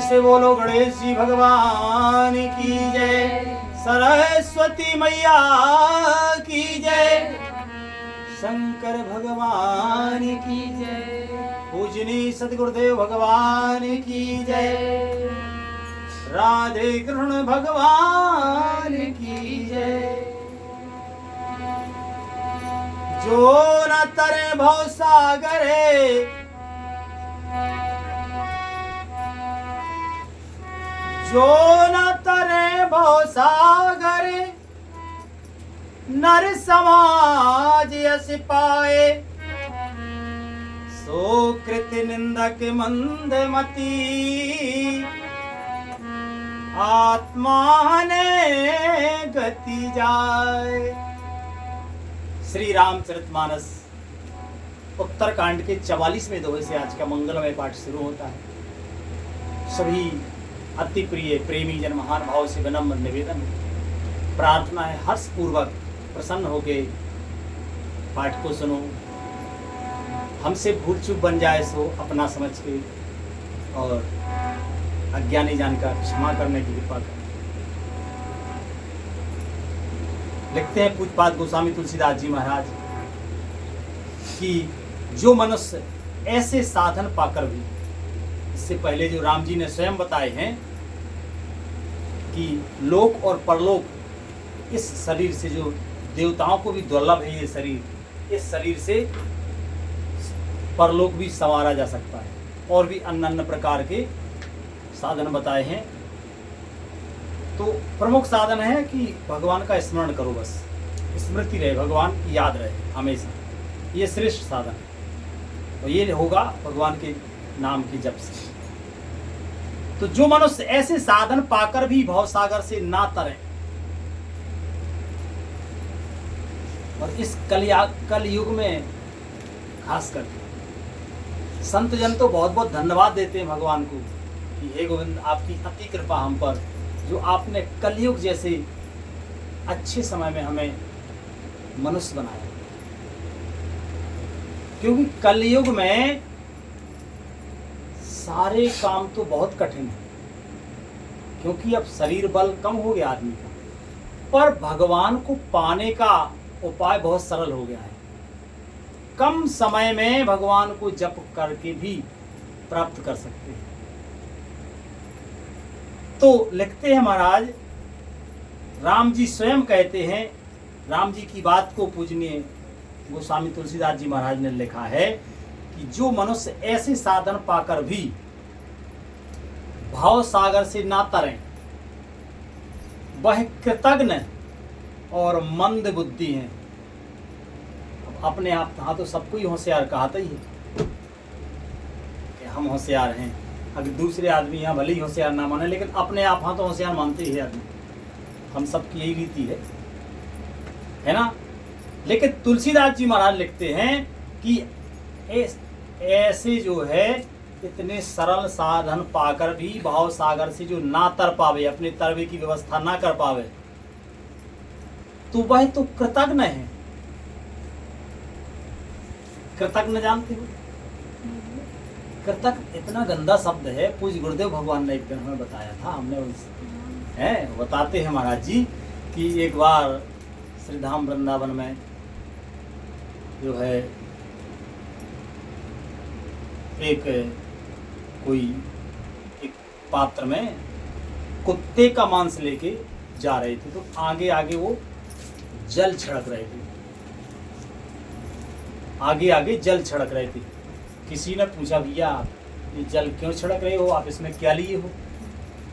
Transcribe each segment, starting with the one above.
से बोलो गणेश जी भगवान की जय, सरस्वती मैया की जय, शंकर भगवान की जय, पूजनीय सदगुरुदेव भगवान की जय, राधे कृष्ण भगवान की जय। जो न तरे भव सागरे, जो न तरे भव सागरे, नर समाज यस पाए, सो कृत निंदक मंद मती, आत्मा ने गति जाए। श्री रामचरितमानस उत्तरकांड के 44वें दोहे से आज का मंगलमय पाठ शुरू होता है। सभी अति प्रिय प्रेमी जन महानुभाव से विनम्र निवेदन, प्रार्थना है हर्ष पूर्वक प्रसन्न होके पाठ को सुनो। हमसे भूल चूक बन जाए सो अपना समझ के, और अज्ञानी जानकर क्षमा करने की कृपा करें। लिखते हैं पूज्यपाद गोस्वामी तुलसीदास जी महाराज कि जो मनुष्य ऐसे साधन पाकर भी, इससे पहले जो राम जी ने स्वयं बताए हैं कि लोक और परलोक, इस शरीर से जो देवताओं को भी दुर्लभ है ये शरीर, इस शरीर से परलोक भी संवारा जा सकता है। और भी अन्य अन्य प्रकार के साधन बताए हैं। तो प्रमुख साधन है कि भगवान का स्मरण करो, बस स्मृति रहे, भगवान की याद रहे हमेशा, ये श्रेष्ठ साधन है। तो ये होगा भगवान के नाम की जप से। तो जो मनुष्य ऐसे साधन पाकर भी भवसागर से ना तरे, और इस कलयुग में खास कर संत जन तो बहुत बहुत धन्यवाद देते हैं भगवान को कि हे गोविंद, आपकी अति कृपा हम पर, जो आपने कलयुग जैसे अच्छे समय में हमें मनुष्य बनाया। क्योंकि कलयुग में सारे काम तो बहुत कठिन है, क्योंकि अब शरीर बल कम हो गया आदमी का, पर भगवान को पाने का उपाय बहुत सरल हो गया है। कम समय में भगवान को जप करके भी प्राप्त कर सकते हैं। तो लिखते हैं महाराज, राम जी स्वयं कहते हैं, राम जी की बात को पूजनीय गोस्वामी तुलसीदास जी महाराज ने लिखा है कि जो मनुष्य ऐसे साधन पाकर भी भाव सागर से ना तरें, वह कृतज्ञ और मंद बुद्धि हैं। अपने आप, हाँ तो सबको ही होशियार कहता ही है कि हम होशियार हैं। अगर दूसरे आदमी यहाँ भले ही होशियार ना माने, लेकिन अपने आप हाँ तो होशियार मानते ही है आदमी। हम सबकी यही रीति है ना। लेकिन तुलसीदास जी महाराज लिखते हैं कि ऐसे जो है इतने सरल साधन पाकर भी भाव सागर से जो ना तर पावे, अपने तरवे की व्यवस्था ना कर पावे, तो वह तो कृतज्ञ है। कृतज्ञ जानते हो? कृतज्ञ इतना गंदा शब्द है, पूज्य गुरुदेव भगवान ने एक दिन हमें बताया था। हमने है बताते हैं महाराज जी कि एक बार श्रीधाम वृंदावन में जो है कोई एक पात्र में कुत्ते का मांस लेके जा रहे थे, तो आगे आगे वो जल छिड़क रहे थे, आगे आगे जल छिड़क रहे थे। किसी ने पूछा, भैया आप ये जल क्यों छिड़क रहे हो, आप इसमें क्या लिए हो?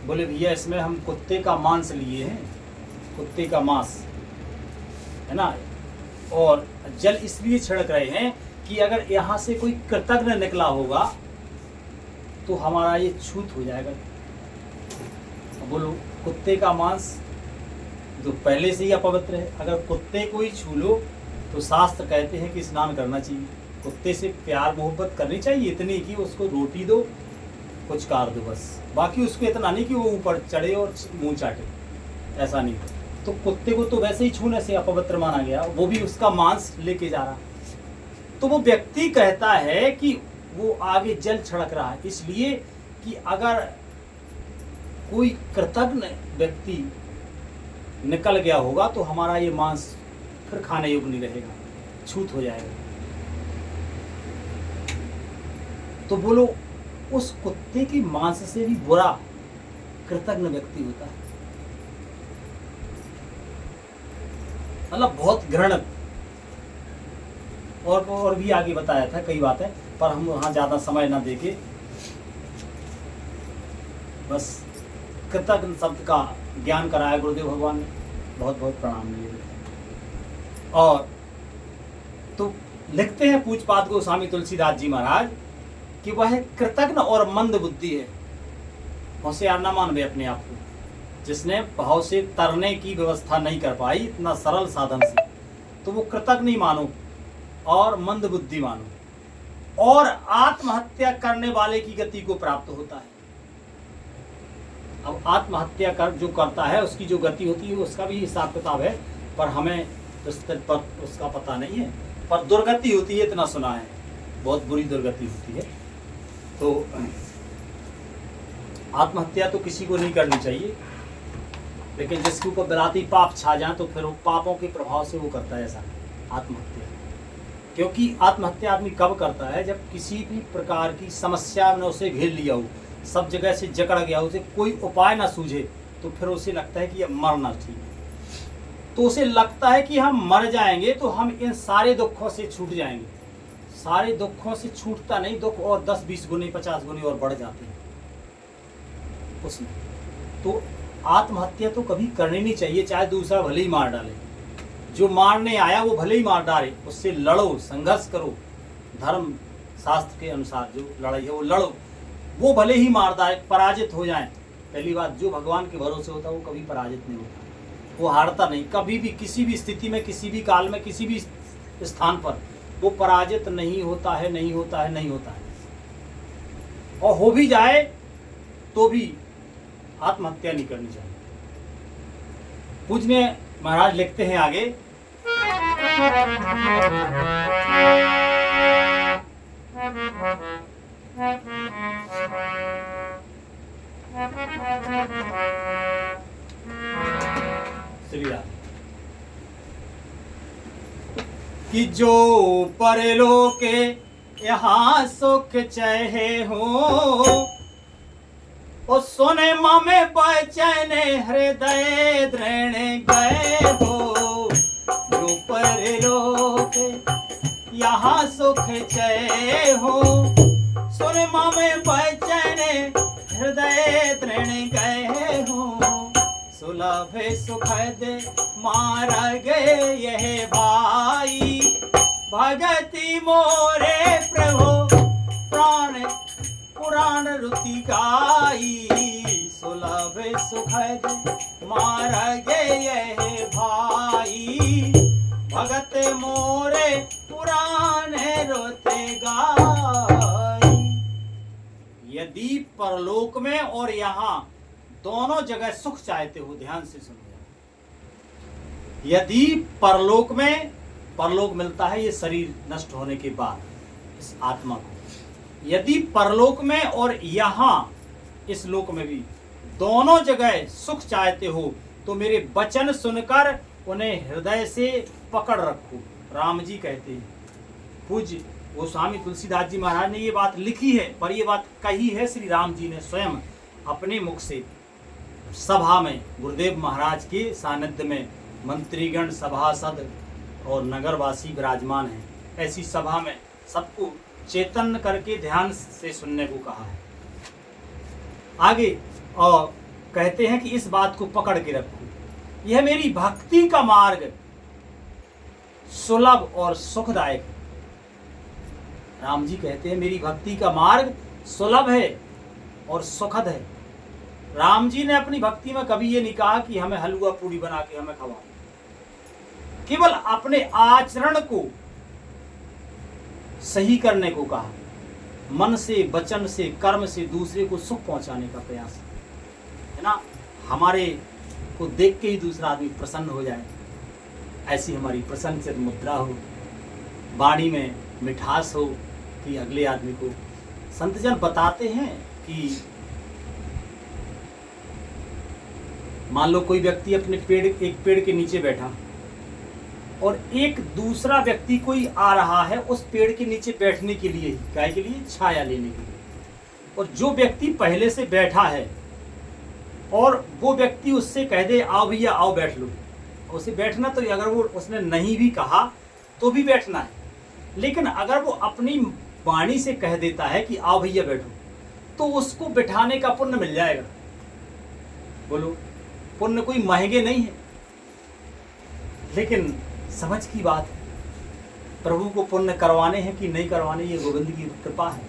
बोले भैया इसमें हम कुत्ते का मांस लिए हैं, कुत्ते का मांस है ना, और जल इसलिए छिड़क रहे हैं कि अगर यहाँ से कोई कृतज्ञ निकला होगा तो हमारा ये छूत हो जाएगा। बोलो कुत्ते का मांस जो पहले से ही अपवित्र है, अगर कुत्ते को ही छू लो तो शास्त्र कहते हैं कि स्नान करना चाहिए। कुत्ते से प्यार मोहब्बत करनी चाहिए, इतनी कि उसको रोटी दो, कुछ कार दो, बस। बाकी उसको इतना नहीं कि वो ऊपर चढ़े और मुंह चाटे, ऐसा नहीं। तो कुत्ते को तो वैसे ही छूने से अपवित्र माना गया, वो भी उसका मांस लेके जा रहा। तो वो व्यक्ति कहता है कि वो आगे जल छिड़क रहा है, इसलिए कि अगर कोई कृतज्ञ व्यक्ति निकल गया होगा तो हमारा ये मांस फिर खाने योग्य नहीं रहेगा, छूत हो जाएगा। तो बोलो उस कुत्ते की मांस से भी बुरा कृतज्ञ व्यक्ति होता है। मतलब बहुत घृणित। और भी आगे बताया था कई बातें, पर हम वहाँ ज़्यादा समय ना देके बस कृतज्ञ शब्द का ज्ञान कराया गुरुदेव भगवान ने। बहुत बहुत प्रणाम लिए। और तो लिखते हैं पूज्यपाद गोस्वामी तुलसीदास जी महाराज कि वह कृतज्ञ और मंद बुद्धि है। होशियार ना मान वे अपने आप को, जिसने भाव से तरने की व्यवस्था नहीं कर पाई इतना सरल साधन से, तो वो कृतज्ञ नहीं मानो और मंद बुद्धि मानो, और आत्महत्या करने वाले की गति को प्राप्त होता है। अब आत्महत्या कर जो करता है उसकी जो गति होती है उसका भी हिसाब किताब है, पर हमें पर उसका पता नहीं है। पर दुर्गति होती है इतना सुना है, बहुत बुरी दुर्गति होती है। तो आत्महत्या तो किसी को नहीं करनी चाहिए, लेकिन जिसके ऊपर बिलाती पाप छा जाए तो फिर वो पापों के प्रभाव से वो करता है ऐसा आत्महत्या। क्योंकि आत्महत्या आदमी कब करता है? जब किसी भी प्रकार की समस्या ने उसे घेर लिया हो, सब जगह से जकड़ गया, उसे कोई उपाय ना सूझे, तो फिर उसे लगता है कि अब मरना ठीक है। तो उसे लगता है कि हम मर जाएंगे तो हम इन सारे दुखों से छूट जाएंगे। सारे दुखों से छूटता नहीं, दुख और 10-20 गुनी 50 गुनी और बढ़ जाते हैं उसमें। तो आत्महत्या तो कभी करनी नहीं चाहिए, चाहे दूसरा भले ही मार डाले। जो मारने आया वो भले ही मार डाले, उससे लड़ो, संघर्ष करो, धर्म शास्त्र के अनुसार जो लड़ाई है वो लड़ो। वो भले ही मार डाले, पराजित हो जाए। पहली बात, जो भगवान के भरोसे होता है वो कभी पराजित नहीं होता, वो हारता नहीं कभी भी, किसी भी स्थिति में, किसी भी काल में, किसी भी स्थान पर वो पराजित नहीं होता है, नहीं होता है, नहीं होता है। और हो भी जाए तो भी आत्महत्या नहीं करनी चाहिए। पूज्य महाराज लिखते हैं आगे, श्री राम, कि जो परलोके यहाँ सुख चाहे हो, ओ सुने मामे बचन हृदय दृढ़ गए हो। जो परलोक यहाँ सुख चाहे हो, सुने मामे बचन हृदय दृढ़ गए हो। सुलभ सुखद मार्ग यह भाई, भगति मोरे प्रभु प्राण पुराण रुति गाई। सुलभ सुखद मार्ग यह भाई, भगत मोरे पुराण रुति गाई। यदि परलोक में और यहाँ दोनों जगह सुख चाहते हो, ध्यान से सुनो। यदि परलोक में, परलोक मिलता है ये शरीर नष्ट होने के बाद इस आत्मा को, यदि परलोक में और यहाँ इस लोक में भी दोनों जगह सुख चाहते हो तो मेरे वचन सुनकर उन्हें हृदय से पकड़ रखो। राम जी कहते हैं, पूज्य गोस्वामी तुलसीदास जी महाराज ने ये बात लिखी है, पर ये बात कही है श्री राम जी ने स्वयं अपने मुख से। सभा में गुरुदेव महाराज के सानिध्य में मंत्रीगण, सभासद और नगरवासी विराजमान हैं। ऐसी सभा में सबको चेतन करके ध्यान से सुनने को कहा है। आगे और कहते हैं कि इस बात को पकड़ के रखो, यह मेरी भक्ति का मार्ग सुलभ और सुखदायक है। राम जी कहते हैं मेरी भक्ति का मार्ग सुलभ है और सुखद है। राम जी ने अपनी भक्ति में कभी ये नहीं कहा कि हमें हलवा पूड़ी बना के हमें खवाओ, केवल अपने आचरण को सही करने को कहा। मन से, वचन से, कर्म से दूसरे को सुख पहुंचाने का प्रयास है ना। हमारे को देख के ही दूसरा आदमी प्रसन्न हो जाए, ऐसी हमारी प्रसन्नचित मुद्रा हो, वाणी में मिठास हो कि अगले आदमी को। संतजन बताते हैं कि मान लो कोई व्यक्ति अपने एक पेड़ के नीचे बैठा और एक दूसरा व्यक्ति कोई आ रहा है उस पेड़ के नीचे बैठने के लिए, काय के लिए, छाया लेने के लिए। और जो व्यक्ति पहले से बैठा है और वो व्यक्ति उससे कह दे आओ भैया आओ बैठ लो, उसे बैठना तो अगर वो उसने नहीं भी कहा तो भी बैठना है, लेकिन अगर वो अपनी वाणी से कह देता है कि आओ भैया बैठो तो उसको बिठाने का पुण्य मिल जाएगा। बोलो, पुण्य कोई महंगे नहीं है, लेकिन समझ की बात है, प्रभु को पुण्य करवाने हैं कि नहीं करवाने, ये गोविंद की कृपा है।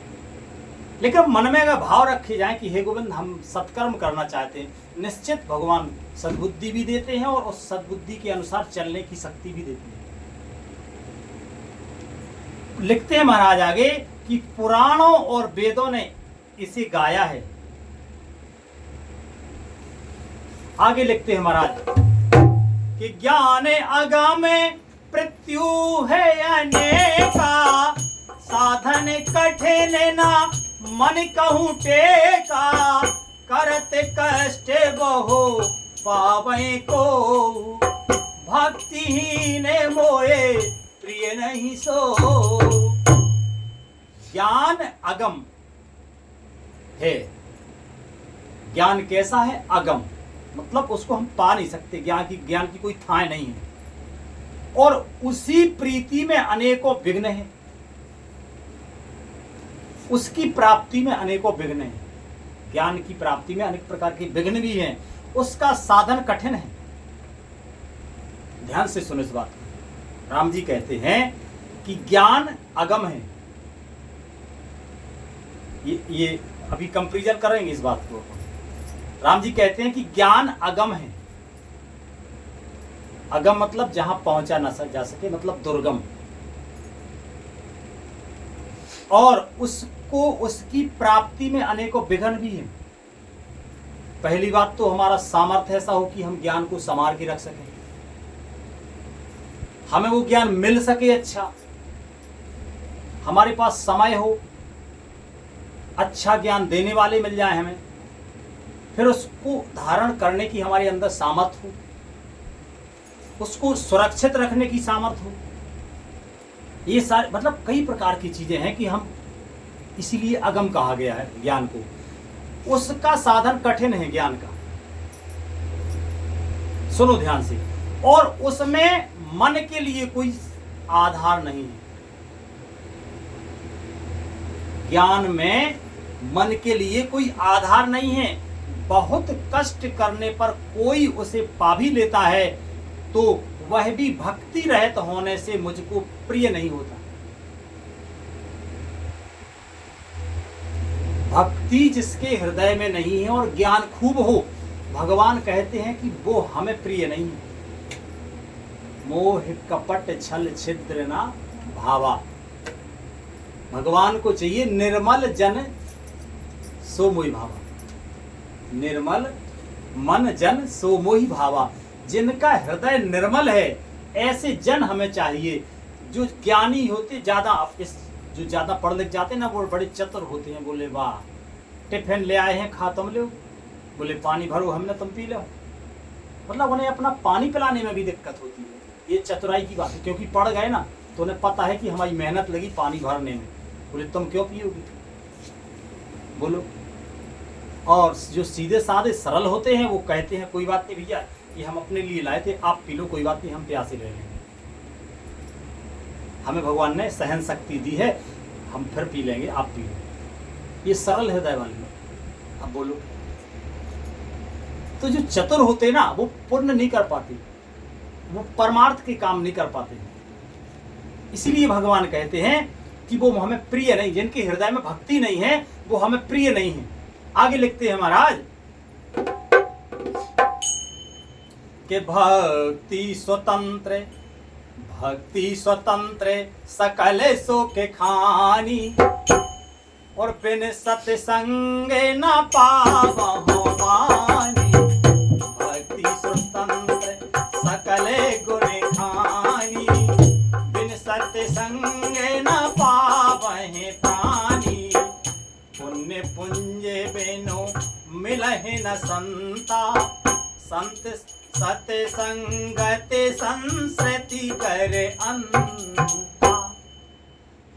लेकिन मन में अगर भाव रखे जाए कि हे गोविंद हम सत्कर्म करना चाहते हैं, निश्चित भगवान सद्बुद्धि भी देते हैं और उस सद्बुद्धि के अनुसार चलने की शक्ति भी देते हैं। लिखते हैं महाराज आगे कि पुराणों और वेदों ने इसे गाया है। आगे लिखते हैं महाराज कि ज्ञान अगम मृत्यु है अनेका, साधन कठिन ना मन कहूँ टेका, करत कष्ट बहु पावे को, भक्तिहीन मोए प्रिय नहीं सो। ज्ञान अगम है। ज्ञान कैसा है? अगम, मतलब उसको हम पा नहीं सकते, ज्ञान की कोई थाह नहीं है। और उसी प्रीति में अनेकों विघ्न हैं, उसकी प्राप्ति में अनेकों विघ्न हैं। ज्ञान की प्राप्ति में अनेक प्रकार के विघ्न भी हैं, उसका साधन कठिन है। ध्यान से सुनो इस बात को। राम जी कहते हैं कि ज्ञान अगम है। ये अभी कंपैरिजन करेंगे इस बात को। राम जी कहते हैं कि ज्ञान अगम है। अगम मतलब जहां पहुंचा न जा सके, मतलब दुर्गम, और उसको उसकी प्राप्ति में अनेकों विघ्न भी हैं। पहली बात तो हमारा सामर्थ्य ऐसा हो कि हम ज्ञान को संभाल के रख सकें, हमें वो ज्ञान मिल सके, अच्छा हमारे पास समय हो, अच्छा ज्ञान देने वाले मिल जाए हमें, फिर उसको धारण करने की हमारे अंदर सामर्थ्य हो, उसको सुरक्षित रखने की सामर्थ्य हो। ये सारे मतलब कई प्रकार की चीजें हैं कि हम, इसीलिए अगम कहा गया है ज्ञान को। उसका साधन कठिन है ज्ञान का, सुनो ध्यान से। और उसमें मन के लिए कोई आधार नहीं है। ज्ञान में मन के लिए कोई आधार नहीं है। बहुत कष्ट करने पर कोई उसे पा भी लेता है तो वह भी भक्ति रहित होने से मुझको प्रिय नहीं होता। भक्ति जिसके हृदय में नहीं है और ज्ञान खूब हो, भगवान कहते हैं कि वो हमें प्रिय नहीं है। मोह कपट छल छिद्र ना भावा। भगवान को चाहिए निर्मल जन सो मोहि भावा। निर्मल मन जन सो मोहि भावा। जिनका हृदय निर्मल है ऐसे जन हमें चाहिए। जो ज्ञानी होते, जो ज्यादा पढ़ लिख जाते ना, वो बड़े चतुर होते हैं। बोले वाह, टिफिन ले आए हैं, खा तुम लो। बोले पानी भरो, हमने तुम पी लो। मतलब उन्हें अपना पानी पिलाने में भी दिक्कत होती है। ये चतुराई की बात है, क्योंकि पढ़ गए ना तो उन्हें पता है कि हमारी मेहनत लगी पानी भरने में। बोले तुम क्यों पियोगी, बोलो। और जो सीधे साधे सरल होते हैं वो कहते हैं कोई बात नहीं भैया, ये हम अपने लिए लाए थे, आप पी लो, कोई बात नहीं, हम प्यासे रह लेंगे। हमें भगवान ने सहन शक्ति दी है, हम फिर पी लेंगे, आप पी लो। ये सरल हृदय वाले लोग। अब बोलो, तो जो चतुर होते हैं ना वो पूर्ण नहीं कर पाते, वो परमार्थ के काम नहीं कर पाते। इसीलिए भगवान कहते हैं कि वो हमें प्रिय नहीं। जिनके हृदय में भक्ति नहीं है वो हमें प्रिय नहीं है। आगे लिखते हैं महाराज कि भक्ति स्वतंत्र सकल सो के खानी, और बिन सत्संग न पावहु वाणी। भक्ति स्वतंत्र सकल गुण खानी, बिन सत्संग न पावहि प्राणी। पुण्य पुंज बिनु मिलहि न संता, संत सत्संगति संस्कृति करे अंता।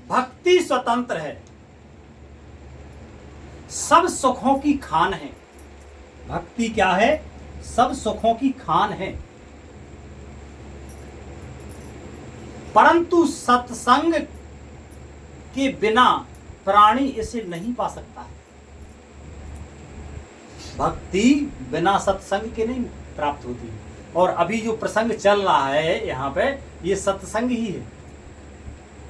भक्ति स्वतंत्र है, सब सुखों की खान है। भक्ति क्या है? सब सुखों की खान है, परंतु सत्संग के बिना प्राणी इसे नहीं पा सकता है। भक्ति बिना सत्संग के नहीं प्राप्त होती। और अभी जो प्रसंग चल रहा है यहाँ पे, ये सत्संग ही है।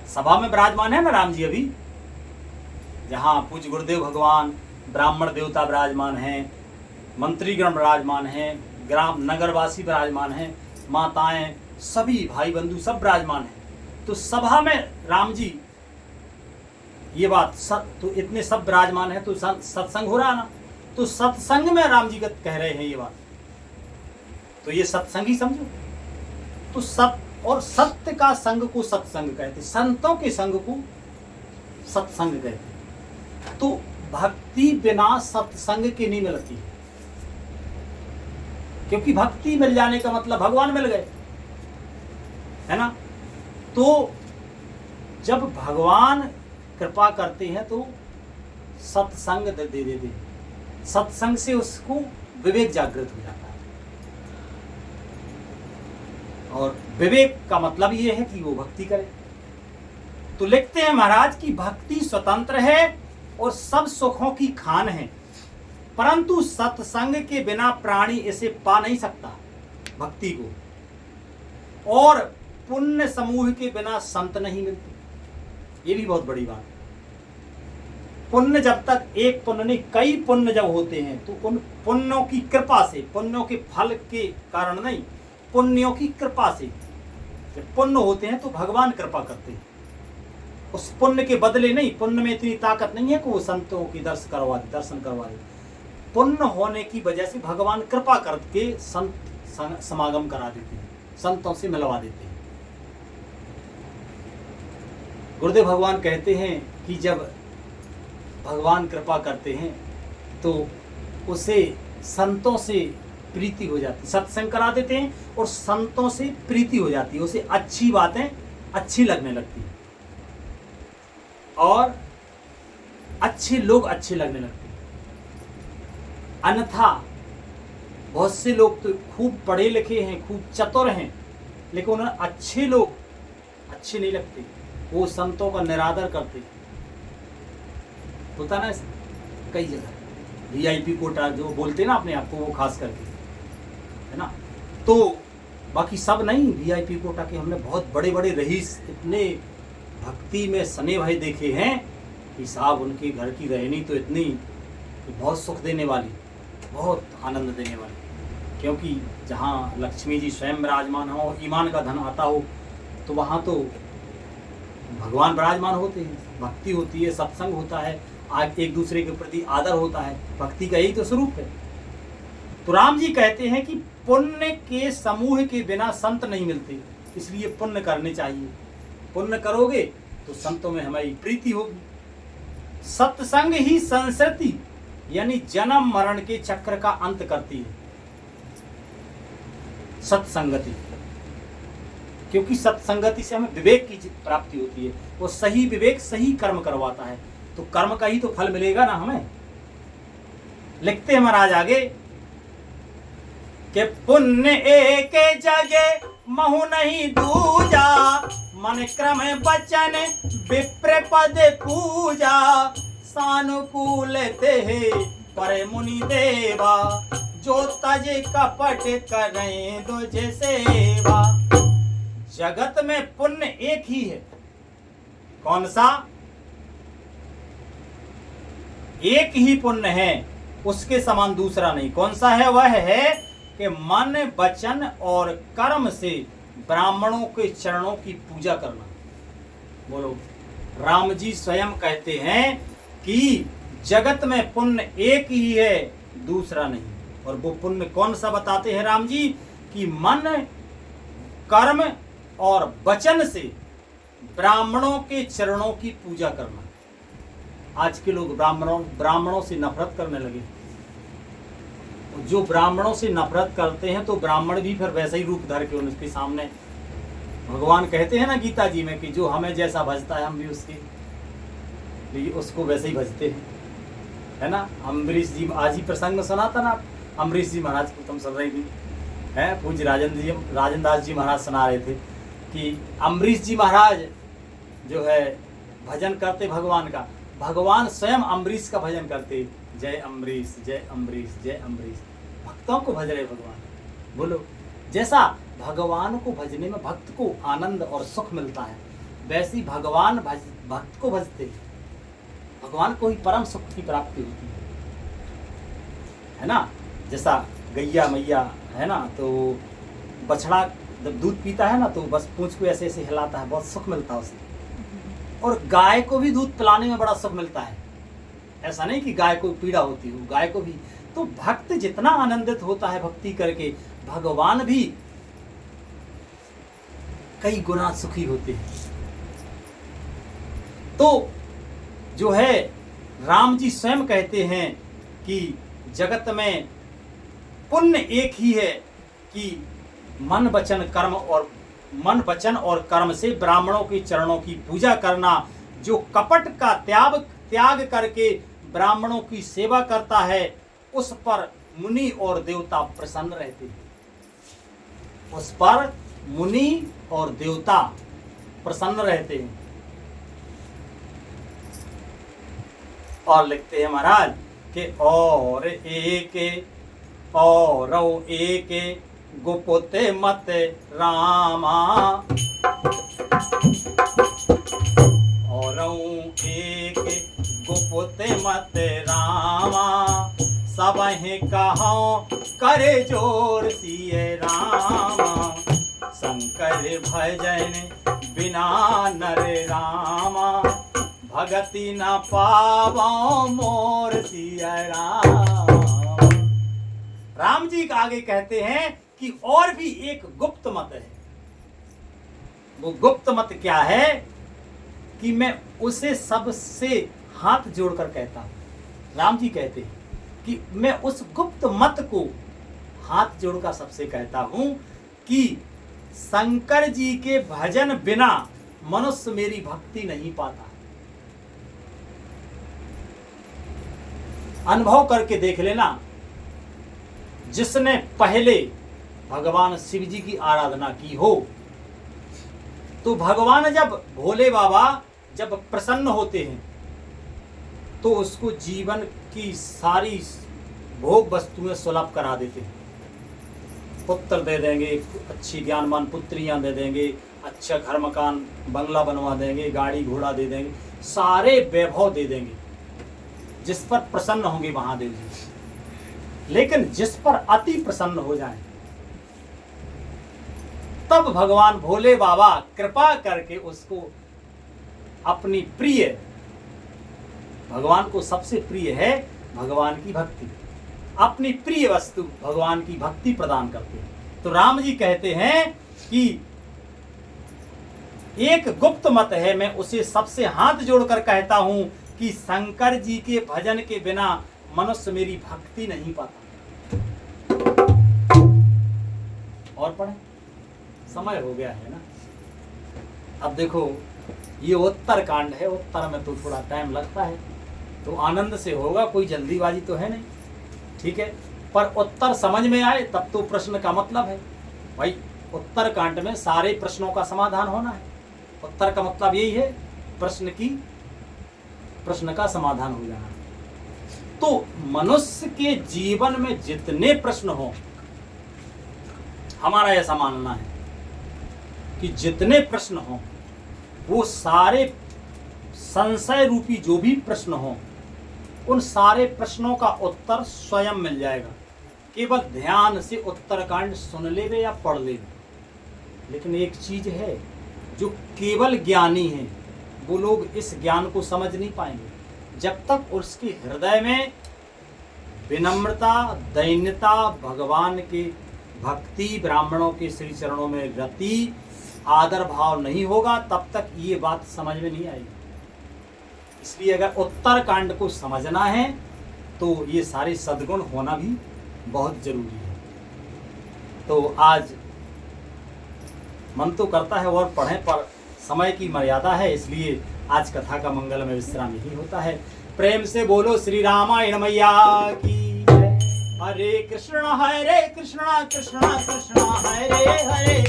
सभा में विराजमान है ना राम जी, अभी जहाँ पूज्य गुरुदेव भगवान, ब्राह्मण देवता विराजमान हैं, मंत्रीगण विराजमान हैं, ग्राम नगरवासी विराजमान हैं, माताएं, सभी भाई बंधु सब विराजमान हैं। तो सभा में राम जी ये बात तो इतने सब विराजमान है, तो सत्संग हो रहा है ना। तो सत्संग में राम जी कह रहे हैं ये बात, तो ये सत्संग ही समझो। तो और सत्य का संग को सत्संग कहते, संतों के संग को सत्संग कहते। तो भक्ति बिना सत्संग के नहीं मिलती, क्योंकि भक्ति मिल जाने का मतलब भगवान मिल गए, है ना। तो जब भगवान कृपा करते हैं तो सत्संग दे देते, सत्संग से उसको विवेक जागृत हो जाता है। और विवेक का मतलब ये है कि वो भक्ति करे। तो लिखते हैं महाराज की भक्ति स्वतंत्र है और सब सुखों की खान है, परंतु सत्संग के बिना प्राणी इसे पा नहीं सकता भक्ति को। और पुण्य समूह के बिना संत नहीं मिलते, ये भी बहुत बड़ी बात है। पुण्य जब तक एक पुण्य नहीं, कई पुण्य जब होते हैं तो उन पुण्यों की कृपा से, पुण्यों के फल के कारण नहीं, पुण्यों की कृपा से जब पुण्य होते हैं तो भगवान कृपा करते हैं। उस पुण्य के बदले नहीं, पुण्य में इतनी ताकत नहीं है कि वो संतों की दर्शन करवा दे। पुण्य होने की वजह से भगवान कृपा करके संत समागम करा देते हैं, संतों से मिलवा देते हैं। गुरुदेव भगवान कहते हैं कि जब भगवान कृपा करते हैं तो उसे संतों से प्रीति हो जाती, सत्संग करा देते हैं और संतों से प्रीति हो जाती है, उसे अच्छी बातें अच्छी लगने लगती हैं और अच्छे लोग अच्छे लगने लगते हैं। अन्यथा बहुत से लोग तो खूब पढ़े लिखे हैं, खूब चतुर हैं, लेकिन उन्हें अच्छे लोग अच्छे नहीं लगते, वो संतों का निरादर करते। होता ना ऐसा कई जगह, VIP कोटा जो बोलते ना अपने आप को, वो खास करके, है ना। तो बाकी सब नहीं, VIP कोटा के हमने बहुत बड़े बड़े रईस, इतने भक्ति में सने भाई देखे हैं कि साहब उनके घर की रहनी तो इतनी बहुत सुख देने वाली, बहुत आनंद देने वाली। क्योंकि जहाँ लक्ष्मी जी स्वयं विराजमान हो, ईमान का धन आता हो, तो वहाँ तो भगवान विराजमान होते हैं, भक्ति होती है, सत्संग होता है, आज एक दूसरे के प्रति आदर होता है। भक्ति का यही तो स्वरूप है। तो राम जी कहते हैं कि पुण्य के समूह के बिना संत नहीं मिलते, इसलिए पुण्य करने चाहिए। पुण्य करोगे तो संतों में हमारी प्रीति होगी। सत्संग ही संस्कृति यानी जन्म मरण के चक्र का अंत करती है, सत्संगति। क्योंकि सत्संगति से हमें विवेक की प्राप्ति होती है, वो सही विवेक सही कर्म करवाता है, तो कर्म का ही तो फल मिलेगा ना हमें। लिखते हैं महाराज आगे कि पुण्य एक जगे महु नहीं दूजा, मन क्रम बचन विप्र पद पूजा, सानुकूल ते पर मुनि देवा, जो तज कपट करें दुज सेवा। जगत में पुण्य एक ही है, कौन सा? एक ही पुण्य है, उसके समान दूसरा नहीं। कौन सा है? वह है कि मन वचन और कर्म से ब्राह्मणों के चरणों की पूजा करना। बोलो, राम जी स्वयं कहते हैं कि जगत में पुण्य एक ही है, दूसरा नहीं। और वो पुण्य कौन सा बताते हैं राम जी? कि मन कर्म और वचन से ब्राह्मणों के चरणों की पूजा करना। आज के लोग ब्राह्मणों से नफरत करने लगे, जो ब्राह्मणों से नफरत करते हैं तो ब्राह्मण भी फिर वैसा ही रूप धर के उनके सामने, भगवान कहते हैं ना गीता जी में कि जो हमें जैसा भजता है हम भी उसको वैसे ही भजते हैं, है ना। अम्बरीश जी, आज ही प्रसंग में सुना था ना, अम्बरीश जी महाराज को तुम सुन रही थी, है पूज्य राजन दास जी महाराज सुना रहे थे कि अम्बरीश जी महाराज जो है भजन करते भगवान का, भगवान स्वयं अम्बरीश का भजन करते, जय अम्बरीश जय अम्बरीश जय अम्बरीश, भक्तों को भज रहे भगवान। बोलो, जैसा भगवान को भजने में भक्त को आनंद और सुख मिलता है, वैसे ही भगवान भक्त को भजते, भगवान को ही परम सुख की प्राप्ति होती है ना। जैसा गैया मैया है ना, तो बछड़ा जब दूध पीता है ना तो बस पूंछ को ऐसे ऐसे हिलाता है, बहुत सुख मिलता है उसे। और गाय को भी दूध पिलाने में बड़ा सुख मिलता है, ऐसा नहीं कि गाय को पीड़ा होती हो, गाय को भी। तो भक्त जितना आनंदित होता है भक्ति करके, भगवान भी कई गुना सुखी होते हैं। तो जो है राम जी स्वयं कहते हैं कि जगत में पुण्य एक ही है कि मन वचन और कर्म से ब्राह्मणों के चरणों की पूजा करना। जो कपट का त्याग करके ब्राह्मणों की सेवा करता है, उस पर मुनि और देवता प्रसन्न रहते हैं, उस पर मुनि और देवता प्रसन्न रहते हैं। और लिखते हैं महाराज कि और एक गुप्ते मत रामा, और एक गुप्ते मत रामा, सबहि कहो करे जोर सिए रामा, शंकर भजन बिना नर रामा, भगति न पावो मोर सिया राम। राम जी आगे कहते हैं कि और भी एक गुप्त मत है। वो गुप्त मत क्या है कि मैं उसे सबसे हाथ जोड़कर कहता हूं। राम जी कहते हैं कि मैं उस गुप्त मत को हाथ जोड़कर सबसे कहता हूं कि शंकर जी के भजन बिना मनुष्य मेरी भक्ति नहीं पाता। अनुभव करके देख लेना, जिसने पहले भगवान शिव जी की आराधना की हो, तो भगवान जब भोले बाबा जब प्रसन्न होते हैं तो उसको जीवन की सारी भोग वस्तुएं सुलभ करा देते हैं। पुत्र दे देंगे, अच्छी ज्ञानवान पुत्रियां दे देंगे, अच्छा घर मकान बंगला बनवा देंगे, गाड़ी घोड़ा दे देंगे, सारे वैभव दे देंगे जिस पर प्रसन्न होंगे महादेव जी। लेकिन जिस पर अति प्रसन्न हो जाए, तब भगवान भोले बाबा कृपा करके उसको अपनी प्रिय, भगवान को सबसे प्रिय है भगवान की भक्ति, अपनी प्रिय वस्तु भगवान की भक्ति प्रदान करते हैं। तो राम जी कहते हैं कि एक गुप्त मत है, मैं उसे सबसे हाथ जोड़कर कहता हूं कि शंकर जी के भजन के बिना मनुष्य मेरी भक्ति नहीं पाता। और पढ़े, समय हो गया है ना। अब देखो, ये उत्तर कांड है, उत्तर में तो थोड़ा टाइम लगता है, तो आनंद से होगा, कोई जल्दीबाजी तो है नहीं, ठीक है। पर उत्तर समझ में आए तब तो प्रश्न का मतलब है भाई। उत्तर कांड में सारे प्रश्नों का समाधान होना है। उत्तर का मतलब यही है, प्रश्न का समाधान हो जाना। तो मनुष्य के जीवन में जितने प्रश्न हो, हमारा ऐसा मानना है कि जितने प्रश्न हो वो सारे संशय रूपी जो भी प्रश्न हो, उन सारे प्रश्नों का उत्तर स्वयं मिल जाएगा। केवल ध्यान से उत्तरकांड सुन लेवे या पढ़ लेवे। लेकिन एक चीज है, जो केवल ज्ञानी है वो लोग इस ज्ञान को समझ नहीं पाएंगे जब तक उसके हृदय में विनम्रता, दैन्यता, भगवान के भक्ति, ब्राह्मणों के श्री चरणों में रति, आदर भाव नहीं होगा, तब तक ये बात समझ में नहीं आएगी। इसलिए अगर उत्तर कांड को समझना है तो ये सारे सद्गुण होना भी बहुत जरूरी है। तो आज मन तो करता है और पढ़ें, पर समय की मर्यादा है, इसलिए आज कथा का मंगल में विश्राम यही होता है। प्रेम से बोलो श्री रामायण मैया की जय। हरे कृष्ण कृष्ण कृष्ण हरे हरे,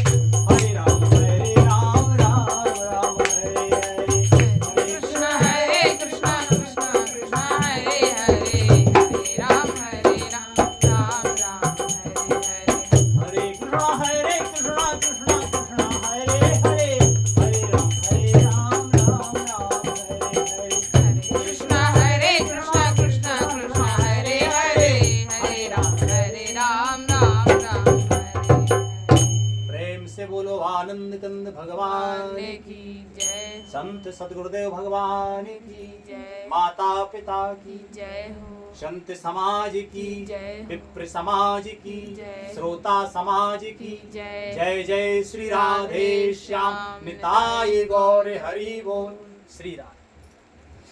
हरे राम राम राम हरे हरे। कृष्ण कृष्ण कृष्ण हरे हरे, हरे राम राम राम हरे हरे। हरे कृष्ण कृष्ण कृष्ण हरे हरे, हरे राम राम हरे हरे। कृष्ण कृष्ण कृष्ण हरे हरे, हरे राम राम हरे हरे। प्रेम से बोलो आनंद कंद भगवान की जय, संत सदगुरुदेव भगवान की जय, माता पिता की जय हो, संत समाज की जय, विप्र समाज की जय, श्रोता समाज की जय, जय जय श्री राधे श्याम निताय गौर हरि बोल। श्री राधे।